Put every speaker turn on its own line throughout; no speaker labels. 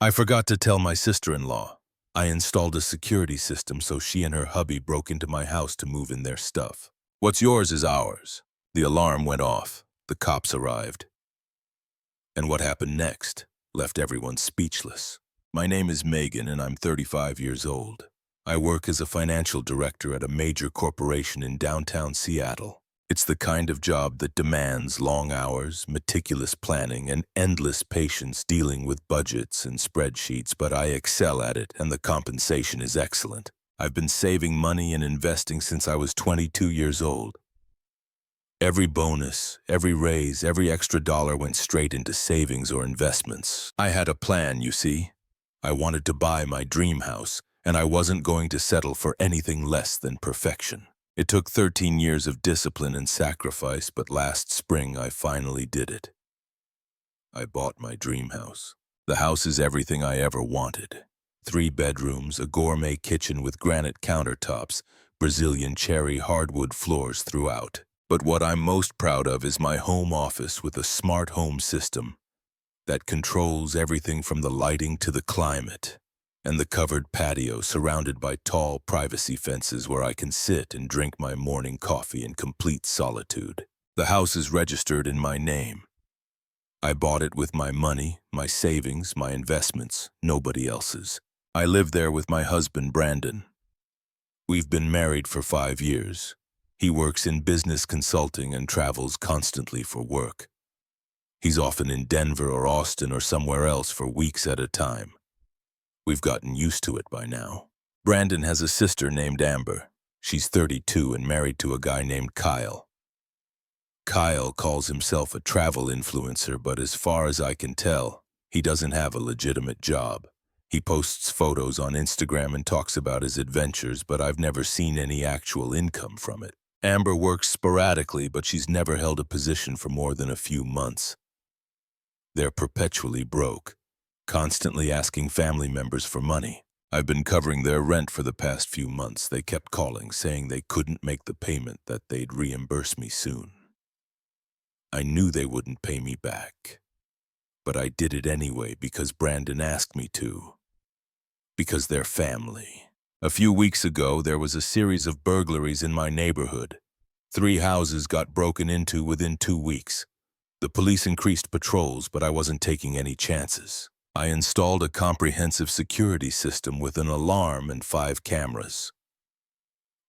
I forgot to tell my sister-in-law. I installed a security system so she and her hubby broke into my house to move in their stuff. What's yours is ours. The alarm went off. The cops arrived. And what happened next left everyone speechless. My name is Megan and I'm 35 years old. I work as a financial director at a major corporation in downtown Seattle. It's the kind of job that demands long hours, meticulous planning, and endless patience dealing with budgets and spreadsheets, but I excel at it and the compensation is excellent. I've been saving money and investing since I was 22 years old. Every bonus, every raise, every extra dollar went straight into savings or investments. I had a plan, you see. I wanted to buy my dream house, and I wasn't going to settle for anything less than perfection. It took 13 years of discipline and sacrifice, but last spring I finally did it. I bought my dream house. The house is everything I ever wanted. 3 bedrooms, a gourmet kitchen with granite countertops, Brazilian cherry hardwood floors throughout. But what I'm most proud of is my home office with a smart home system that controls everything from the lighting to the climate, and the covered patio surrounded by tall privacy fences where I can sit and drink my morning coffee in complete solitude. The house is registered in my name. I bought it with my money, my savings, my investments, nobody else's. I live there with my husband, Brandon. We've been married for 5 years. He works in business consulting and travels constantly for work. He's often in Denver or Austin or somewhere else for weeks at a time. We've gotten used to it by now. Brandon has a sister named Amber. She's 32 and married to a guy named Kyle. Kyle calls himself a travel influencer, but as far as I can tell, he doesn't have a legitimate job. He posts photos on Instagram and talks about his adventures, but I've never seen any actual income from it. Amber works sporadically, but she's never held a position for more than a few months. They're perpetually broke, constantly asking family members for money. I've been covering their rent for the past few months. They kept calling, saying they couldn't make the payment, that they'd reimburse me soon. I knew they wouldn't pay me back, but I did it anyway because Brandon asked me to. Because they're family. A few weeks ago, there was a series of burglaries in my neighborhood. 3 houses got broken into within 2 weeks. The police increased patrols, but I wasn't taking any chances. I installed a comprehensive security system with an alarm and 5 cameras.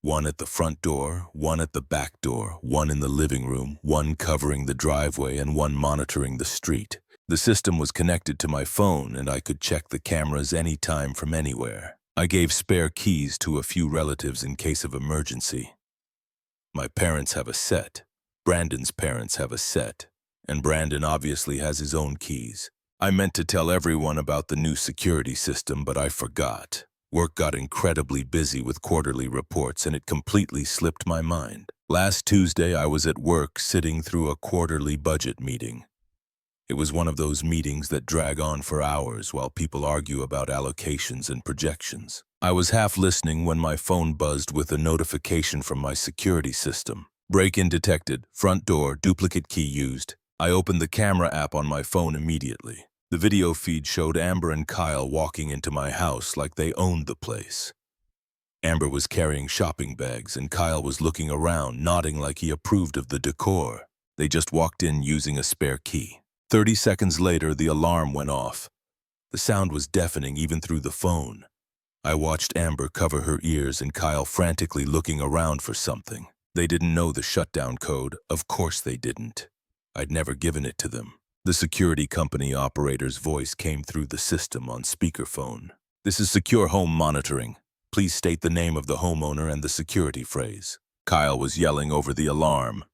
1 at the front door, 1 at the back door, 1 in the living room, 1 covering the driveway, and 1 monitoring the street. The system was connected to my phone, and I could check the cameras anytime from anywhere. I gave spare keys to a few relatives in case of emergency. My parents have a set. Brandon's parents have a set. And Brandon obviously has his own keys. I meant to tell everyone about the new security system, but I forgot. Work got incredibly busy with quarterly reports, and it completely slipped my mind. Last Tuesday, I was at work sitting through a quarterly budget meeting. It was one of those meetings that drag on for hours while people argue about allocations and projections. I was half listening when my phone buzzed with a notification from my security system. Break-in detected, front door, duplicate key used. I opened the camera app on my phone immediately. The video feed showed Amber and Kyle walking into my house like they owned the place. Amber was carrying shopping bags and Kyle was looking around, nodding like he approved of the decor. They just walked in using a spare key. 30 seconds later, the alarm went off. The sound was deafening even through the phone. I watched Amber cover her ears and Kyle frantically looking around for something. They didn't know the shutdown code. Of course they didn't. I'd never given it to them. The security company operator's voice came through the system on speakerphone. "This is Secure Home Monitoring. Please state the name of the homeowner and the security phrase." Kyle was yelling over the alarm.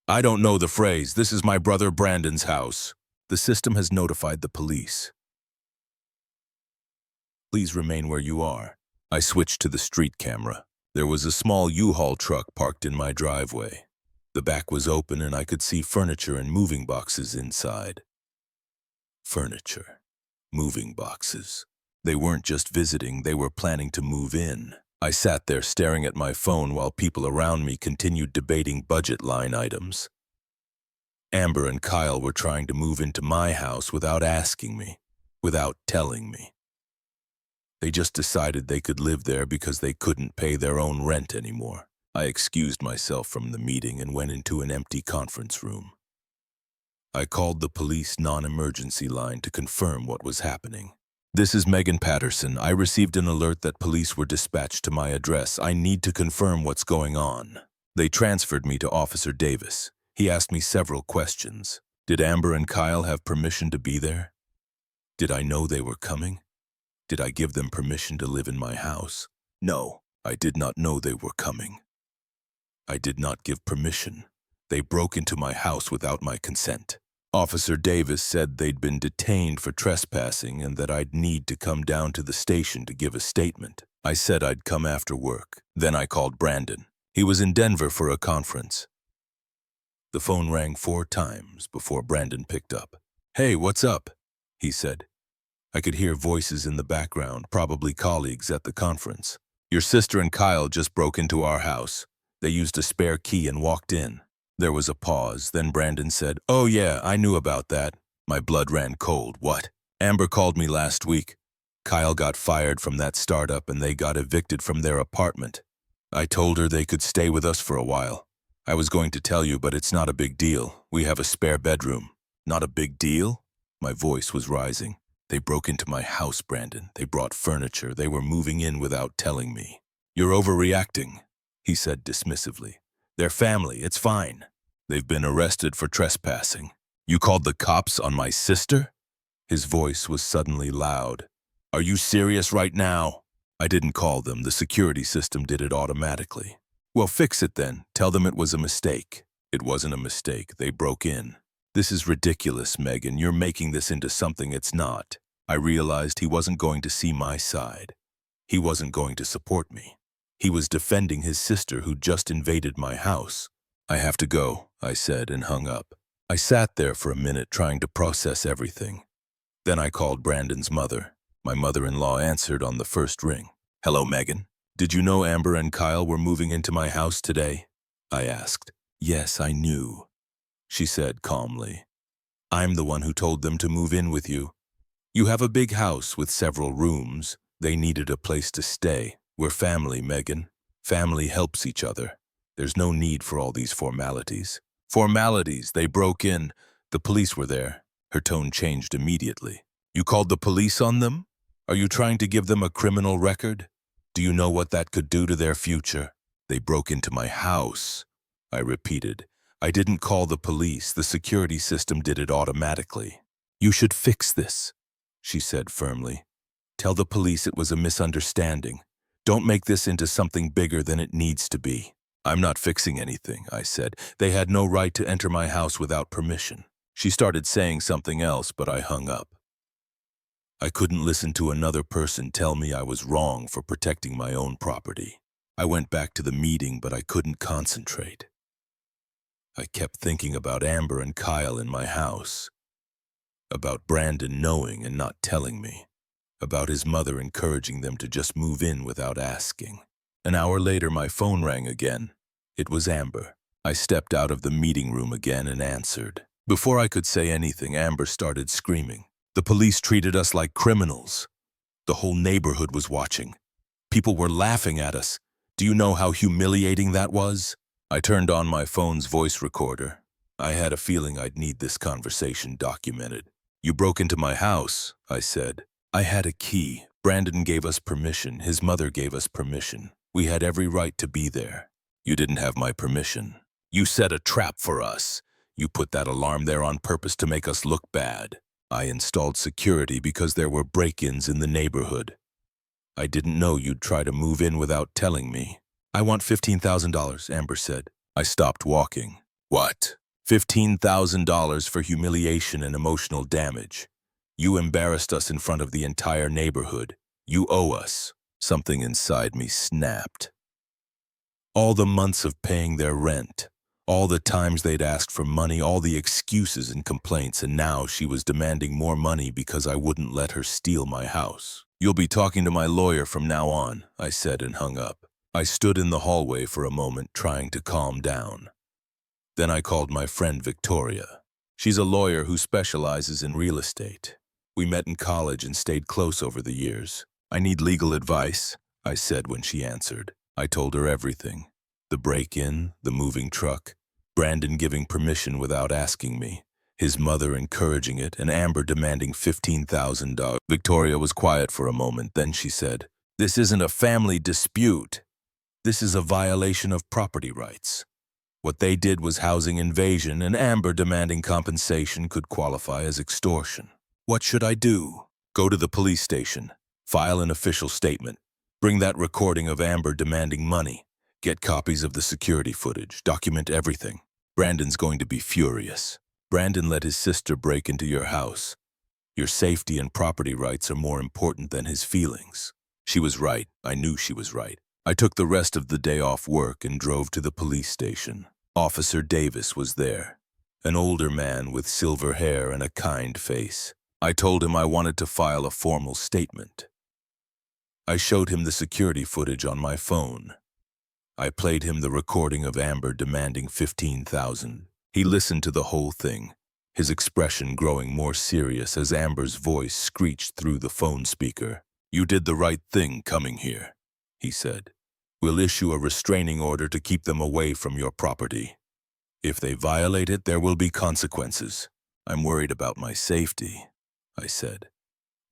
"I don't know the phrase. This is my brother Brandon's house." The system has notified the police. Please remain where you are. I switched to the street camera. There was a small U-Haul truck parked in my driveway. The back was open and I could see furniture and moving boxes inside. Furniture. Moving boxes. They weren't just visiting, they were planning to move in. I sat there staring at my phone while people around me continued debating budget line items. Amber and Kyle were trying to move into my house without asking me. without telling me. They just decided they could live there because they couldn't pay their own rent anymore. I excused myself from the meeting and went into an empty conference room. I called the police non-emergency line to confirm what was happening. "This is Megan Patterson. I received an alert that police were dispatched to my address. I need to confirm what's going on." They transferred me to Officer Davis. He asked me several questions. Did Amber and Kyle have permission to be there? Did I know they were coming? Did I give them permission to live in my house? No, I did not know they were coming. I did not give permission. They broke into my house without my consent. Officer Davis said they'd been detained for trespassing and that I'd need to come down to the station to give a statement. I said I'd come after work. Then I called Brandon. He was in Denver for a conference. The phone rang 4 times before Brandon picked up. "Hey, what's up?" he said. I could hear voices in the background, probably colleagues at the conference. "Your sister and Kyle just broke into our house. They used a spare key and walked in." There was a pause, then Brandon said, "Oh yeah, I knew about that." My blood ran cold. "What?" "Amber called me last week. Kyle got fired from that startup and they got evicted from their apartment. I told her they could stay with us for a while. I was going to tell you, but it's not a big deal. We have a spare bedroom." "Not a big deal?" My voice was rising. "They broke into my house, Brandon. They brought furniture. They were moving in without telling me." "You're overreacting," he said dismissively. "They're family. It's fine. They've been arrested for trespassing." "You called the cops on my sister?" His voice was suddenly loud. "Are you serious right now?" "I didn't call them. The security system did it automatically." "Well, fix it then. Tell them it was a mistake." "It wasn't a mistake. They broke in." "This is ridiculous, Megan. You're making this into something it's not." I realized he wasn't going to see my side. He wasn't going to support me. He was defending his sister who just invaded my house. "I have to go," I said and hung up. I sat there for a minute trying to process everything. Then I called Brandon's mother. My mother-in-law answered on the first ring. "Hello, Megan. Did you know Amber and Kyle were moving into my house today?" I asked. "Yes, I knew," she said calmly. "I'm the one who told them to move in with you. You have a big house with several rooms. They needed a place to stay. We're family, Megan. Family helps each other. There's no need for all these formalities." "Formalities? They broke in. The police were there." Her tone changed immediately. "You called the police on them? Are you trying to give them a criminal record? Do you know what that could do to their future?" "They broke into my house," I repeated. "I didn't call the police. The security system did it automatically." "You should fix this," she said firmly. "Tell the police it was a misunderstanding. Don't make this into something bigger than it needs to be." "I'm not fixing anything," I said. "They had no right to enter my house without permission." She started saying something else, but I hung up. I couldn't listen to another person tell me I was wrong for protecting my own property. I went back to the meeting, but I couldn't concentrate. I kept thinking about Amber and Kyle in my house, about Brandon knowing and not telling me, about his mother encouraging them to just move in without asking. An hour later, my phone rang again. It was Amber. I stepped out of the meeting room again and answered. Before I could say anything, Amber started screaming. "The police treated us like criminals. The whole neighborhood was watching. People were laughing at us. Do you know how humiliating that was?" I turned on my phone's voice recorder. I had a feeling I'd need this conversation documented. "You broke into my house," I said. "I had a key. Brandon gave us permission. His mother gave us permission. We had every right to be there." "You didn't have my permission. You set a trap for us. You put that alarm there on purpose to make us look bad." "I installed security because there were break-ins in the neighborhood. I didn't know you'd try to move in without telling me." "I want $15,000, Amber said. I stopped walking. "What? $15,000 for humiliation and emotional damage. You embarrassed us in front of the entire neighborhood. You owe us." Something inside me snapped. All the months of paying their rent, all the times they'd asked for money, all the excuses and complaints, and now she was demanding more money because I wouldn't let her steal my house. "You'll be talking to my lawyer from now on," I said and hung up. I stood in the hallway for a moment trying to calm down. Then I called my friend Victoria. She's a lawyer who specializes in real estate. We met in college and stayed close over the years. I need legal advice, I said when she answered. I told her everything. The break-in, the moving truck, Brandon giving permission without asking me, his mother encouraging it, and Amber demanding $15,000. Victoria was quiet for a moment, then she said, "This isn't a family dispute. This is a violation of property rights. What they did was housing invasion, and Amber demanding compensation could qualify as extortion. What should I do? Go to the police station, file an official statement, bring that recording of Amber demanding money, get copies of the security footage, document everything. Brandon's going to be furious. Brandon let his sister break into your house. Your safety and property rights are more important than his feelings." She was right. I knew she was right. I took the rest of the day off work and drove to the police station. Officer Davis was there, an older man with silver hair and a kind face. I told him I wanted to file a formal statement. I showed him the security footage on my phone. I played him the recording of Amber demanding $15,000. He listened to the whole thing, his expression growing more serious as Amber's voice screeched through the phone speaker. "You did the right thing coming here," he said. "We'll issue a restraining order to keep them away from your property. If they violate it, there will be consequences." "I'm worried about my safety," I said.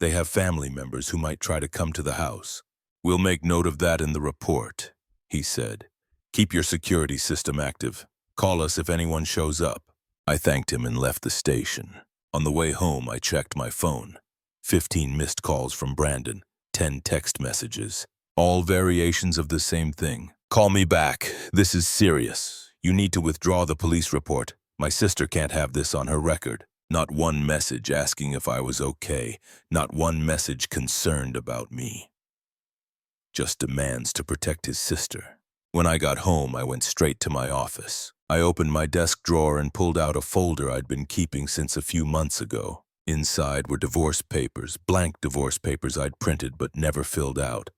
"They have family members who might try to come to the house." "We'll make note of that in the report," he said. "Keep your security system active. Call us if anyone shows up." I thanked him and left the station. On the way home, I checked my phone. 15 missed calls from Brandon, 10 text messages, all variations of the same thing. "Call me back. This is serious. You need to withdraw the police report. My sister can't have this on her record." Not one message asking if I was okay. Not one message concerned about me. Just demands to protect his sister. When I got home, I went straight to my office. I opened my desk drawer and pulled out a folder I'd been keeping since a few months ago. Inside were divorce papers, blank divorce papers I'd printed but never filled out.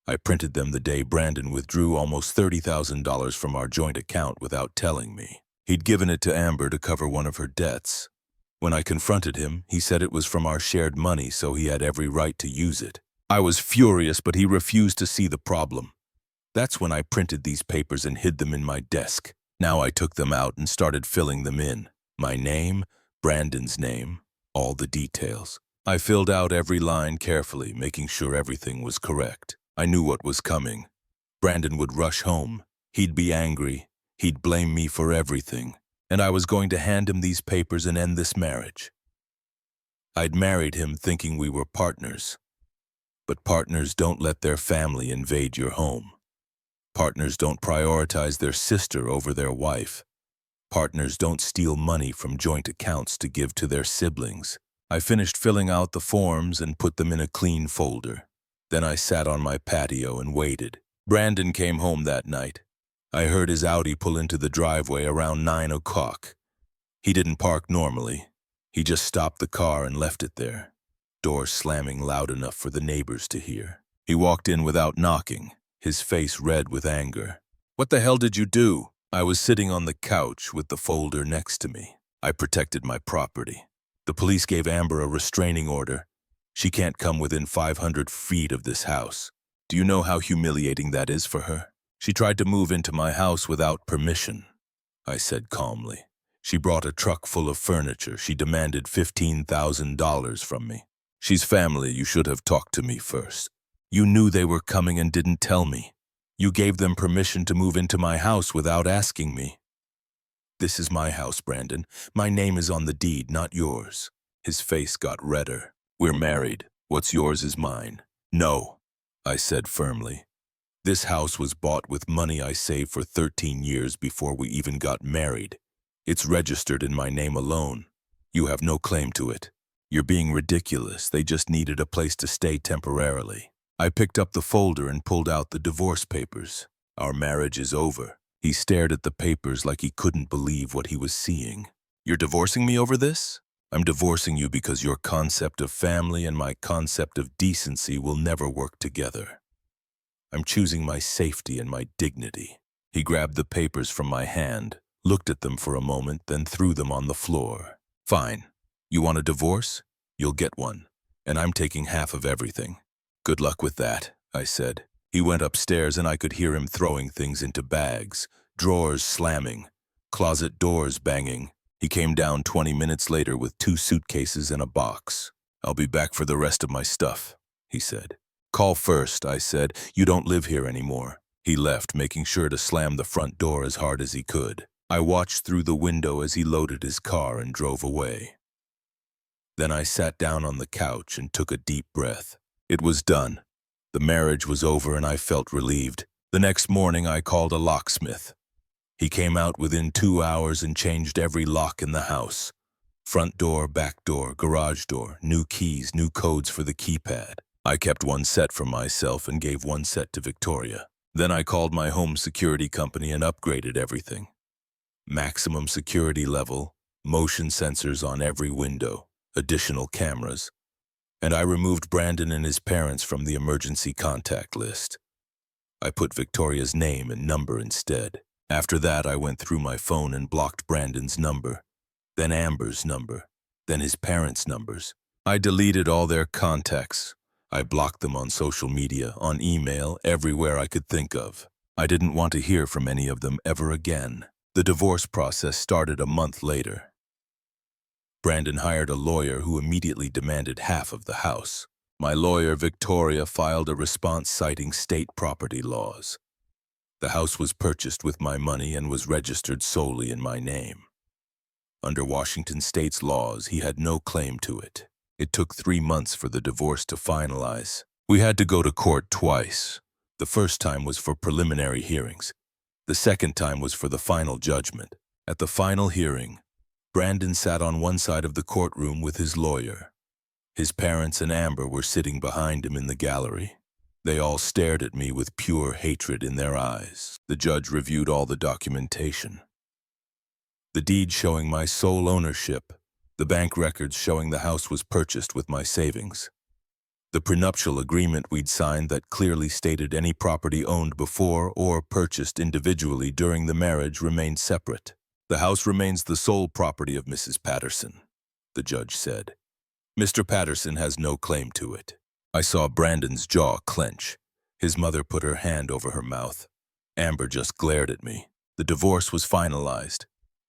I printed them the day Brandon withdrew almost $30,000 from our joint account without telling me. He'd given it to Amber to cover one of her debts. When I confronted him, he said it was from our shared money, so he had every right to use it. I was furious, but he refused to see the problem. That's when I printed these papers and hid them in my desk. Now I took them out and started filling them in. My name, Brandon's name, all the details. I filled out every line carefully, making sure everything was correct. I knew what was coming. Brandon would rush home. He'd be angry. He'd blame me for everything. And I was going to hand him these papers and end this marriage. I'd married him thinking we were partners. But partners don't let their family invade your home. Partners don't prioritize their sister over their wife. Partners don't steal money from joint accounts to give to their siblings. I finished filling out the forms and put them in a clean folder. Then I sat on my patio and waited. Brandon came home that night. I heard his Audi pull into the driveway around 9 o'clock. He didn't park normally. He just stopped the car and left it there, door slamming loud enough for the neighbors to hear. He walked in without knocking, his face red with anger. "What the hell did you do?" I was sitting on the couch with the folder next to me. I protected my property. The police gave Amber a restraining order. She can't come within 500 feet of this house. Do you know how humiliating that is for her? She tried to move into my house without permission, I said calmly. She brought a truck full of furniture. She demanded $15,000 from me. She's family. You should have talked to me first. You knew they were coming and didn't tell me. You gave them permission to move into my house without asking me. This is my house, Brandon. My name is on the deed, not yours. His face got redder. We're married. What's yours is mine. No, I said firmly. This house was bought with money I saved for 13 years before we even got married. It's registered in my name alone. You have no claim to it. You're being ridiculous. They just needed a place to stay temporarily. I picked up the folder and pulled out the divorce papers. Our marriage is over. He stared at the papers like he couldn't believe what he was seeing. You're divorcing me over this? I'm divorcing you because your concept of family and my concept of decency will never work together. I'm choosing my safety and my dignity. He grabbed the papers from my hand, looked at them for a moment, then threw them on the floor. Fine. You want a divorce? You'll get one. And I'm taking half of everything. Good luck with that, I said. He went upstairs and I could hear him throwing things into bags, drawers slamming, closet doors banging. He came down 20 minutes later with 2 suitcases and a box. I'll be back for the rest of my stuff, he said. Call first, I said. You don't live here anymore. He left, making sure to slam the front door as hard as he could. I watched through the window as he loaded his car and drove away. Then I sat down on the couch and took a deep breath. It was done. The marriage was over and I felt relieved. The next morning I called a locksmith. He came out within 2 hours and changed every lock in the house. Front door, back door, garage door, new keys, new codes for the keypad. I kept one set for myself and gave one set to Victoria. Then I called my home security company and upgraded everything. Maximum security level, motion sensors on every window, additional cameras. And I removed Brandon and his parents from the emergency contact list. I put Victoria's name and number instead. After that, I went through my phone and blocked Brandon's number, then Amber's number, then his parents' numbers. I deleted all their contacts. I blocked them on social media, on email, everywhere I could think of. I didn't want to hear from any of them ever again. The divorce process started a month later. Brandon hired a lawyer who immediately demanded half of the house. My lawyer, Victoria, filed a response citing state property laws. The house was purchased with my money and was registered solely in my name. Under Washington state's laws, he had no claim to it. It took 3 months for the divorce to finalize. We had to go to court twice. The first time was for preliminary hearings. The second time was for the final judgment. At the final hearing, Brandon sat on one side of the courtroom with his lawyer. His parents and Amber were sitting behind him in the gallery. They all stared at me with pure hatred in their eyes. The judge reviewed all the documentation. The deed showing my sole ownership, the bank records showing the house was purchased with my savings. The prenuptial agreement we'd signed that clearly stated any property owned before or purchased individually during the marriage remained separate. The house remains the sole property of Mrs. Patterson, the judge said. Mr. Patterson has no claim to it. I saw Brandon's jaw clench. His mother put her hand over her mouth. Amber just glared at me. The divorce was finalized.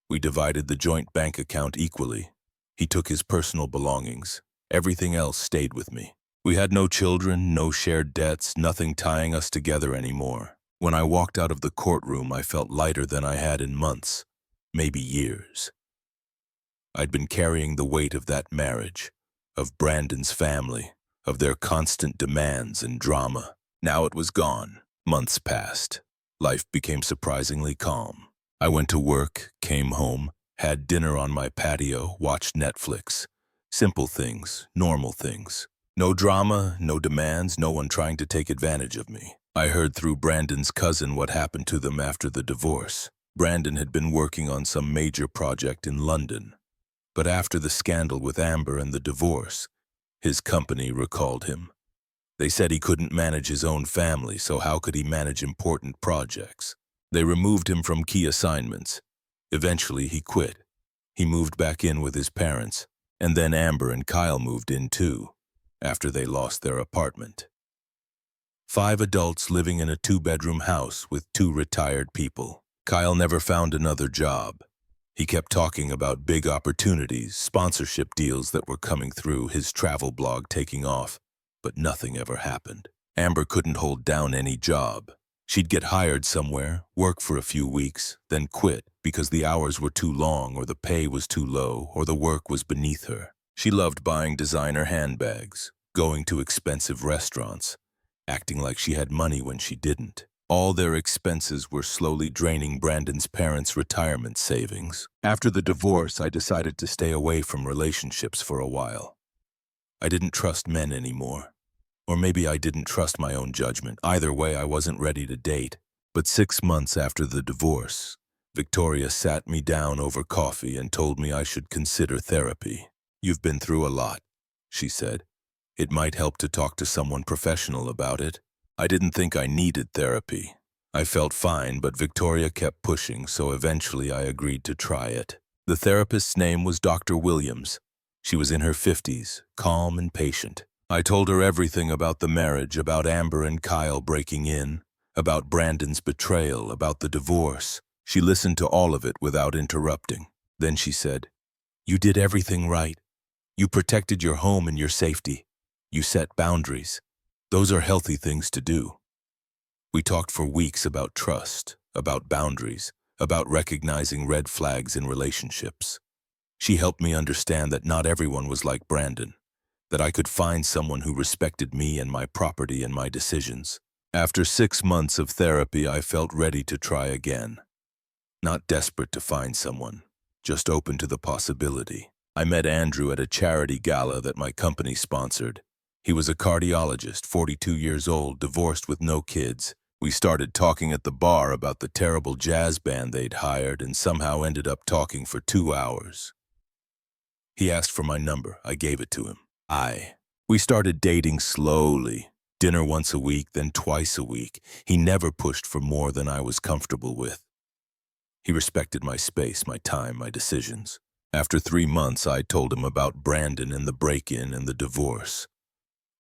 We divided the joint bank account equally. He took his personal belongings. Everything else stayed with me. We had no children, no shared debts, nothing tying us together anymore. When I walked out of the courtroom, I felt lighter than I had in months, maybe years. I'd been carrying the weight of that marriage, of Brandon's family, of their constant demands and drama. Now it was gone. Months passed. Life became surprisingly calm. I went to work, came home, had dinner on my patio, watched Netflix. Simple things, normal things. No drama, no demands, no one trying to take advantage of me. I heard through Brandon's cousin what happened to them after the divorce. Brandon had been working on some major project in London. But after the scandal with Amber and the divorce, his company recalled him. They said he couldn't manage his own family, so how could he manage important projects? They removed him from key assignments. Eventually, he quit. He moved back in with his parents, and then Amber and Kyle moved in too, after they lost their apartment. 5 adults living in a 2-bedroom house with 2 retired people. Kyle never found another job. He kept talking about big opportunities, sponsorship deals that were coming through, his travel blog taking off, but nothing ever happened. Amber couldn't hold down any job. She'd get hired somewhere, work for a few weeks, then quit because the hours were too long or the pay was too low or the work was beneath her. She loved buying designer handbags, going to expensive restaurants, acting like she had money when she didn't. All their expenses were slowly draining Brandon's parents' retirement savings. After the divorce, I decided to stay away from relationships for a while. I didn't trust men anymore. Or maybe I didn't trust my own judgment. Either way, I wasn't ready to date. But 6 months after the divorce, Victoria sat me down over coffee and told me I should consider therapy. "You've been through a lot," she said. "It might help to talk to someone professional about it." I didn't think I needed therapy. I felt fine, but Victoria kept pushing, so eventually I agreed to try it. The therapist's name was Dr. Williams. She was in her 50s, calm and patient. I told her everything about the marriage, about Amber and Kyle breaking in, about Brandon's betrayal, about the divorce. She listened to all of it without interrupting. Then she said, "You did everything right. You protected your home and your safety. You set boundaries. Those are healthy things to do." We talked for weeks about trust, about boundaries, about recognizing red flags in relationships. She helped me understand that not everyone was like Brandon, that I could find someone who respected me and my property and my decisions. After 6 months of therapy, I felt ready to try again. Not desperate to find someone, just open to the possibility. I met Andrew at a charity gala that my company sponsored. He was a cardiologist, 42 years old, divorced with no kids. We started talking at the bar about the terrible jazz band they'd hired and somehow ended up talking for 2 hours. He asked for my number. I gave it to him. We started dating slowly. Dinner once a week, then twice a week. He never pushed for more than I was comfortable with. He respected my space, my time, my decisions. After 3 months, I told him about Brandon and the break-in and the divorce.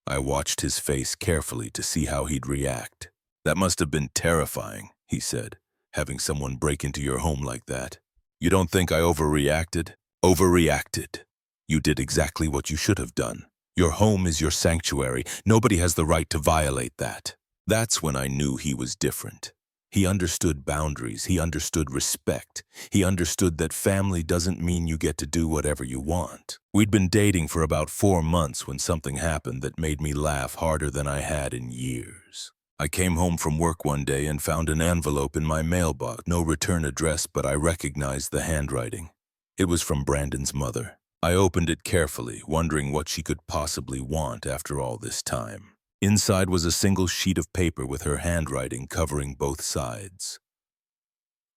I watched his face carefully to see how he'd react. "That must have been terrifying," he said, "having someone break into your home like that. You don't think I overreacted?" "Overreacted. You did exactly what you should have done. Your home is your sanctuary. Nobody has the right to violate that." That's when I knew he was different. He understood boundaries. He understood respect. He understood that family doesn't mean you get to do whatever you want. We'd been dating for about 4 months when something happened that made me laugh harder than I had in years. I came home from work one day and found an envelope in my mailbox. No return address, but I recognized the handwriting. It was from Brandon's mother. I opened it carefully, wondering what she could possibly want after all this time. Inside was a single sheet of paper with her handwriting covering both sides.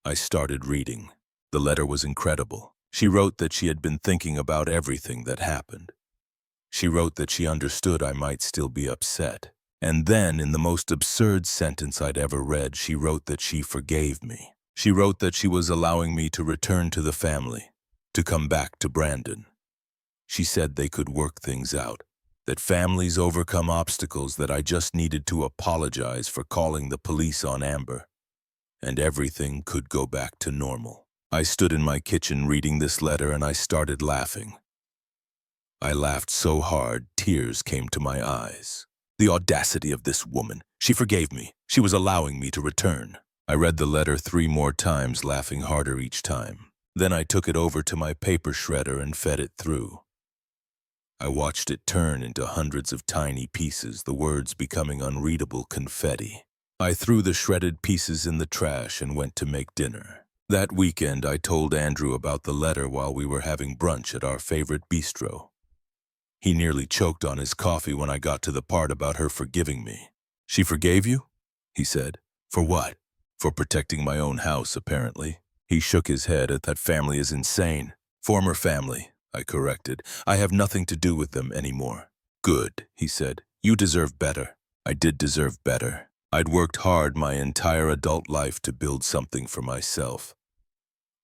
I started reading. The letter was incredible. She wrote that she had been thinking about everything that happened. She wrote that she understood I might still be upset. And then, in the most absurd sentence I'd ever read, she wrote that she forgave me. She wrote that she was allowing me to return to the family, to come back to Brandon. She said they could work things out, that families overcome obstacles, that I just needed to apologize for calling the police on Amber, and everything could go back to normal. I stood in my kitchen reading this letter and I started laughing. I laughed so hard, tears came to my eyes. The audacity of this woman. She forgave me. She was allowing me to return. I read the letter 3 more times, laughing harder each time. Then I took it over to my paper shredder and fed it through. I watched it turn into hundreds of tiny pieces, the words becoming unreadable confetti. I threw the shredded pieces in the trash and went to make dinner. That weekend, I told Andrew about the letter while we were having brunch at our favorite bistro. He nearly choked on his coffee when I got to the part about her forgiving me. "She forgave you?" he said. "For what?" "For protecting my own house, apparently." He shook his head at that family is insane. "Former family," I corrected. "I have nothing to do with them anymore." "Good," he said. "You deserve better." I did deserve better. I'd worked hard my entire adult life to build something for myself.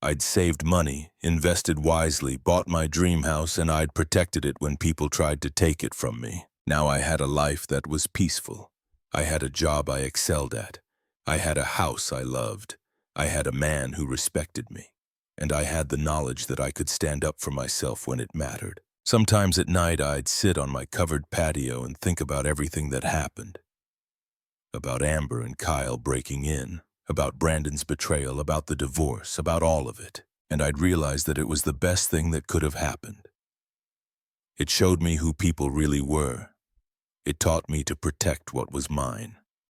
I'd saved money, invested wisely, bought my dream house, and I'd protected it when people tried to take it from me. Now I had a life that was peaceful. I had a job I excelled at. I had a house I loved. I had a man who respected me. And I had the knowledge that I could stand up for myself when it mattered. Sometimes at night I'd sit on my covered patio and think about everything that happened. About Amber and Kyle breaking in. About Brandon's betrayal, about the divorce, about all of it. And I'd realize that it was the best thing that could have happened. It showed me who people really were. It taught me to protect what was mine.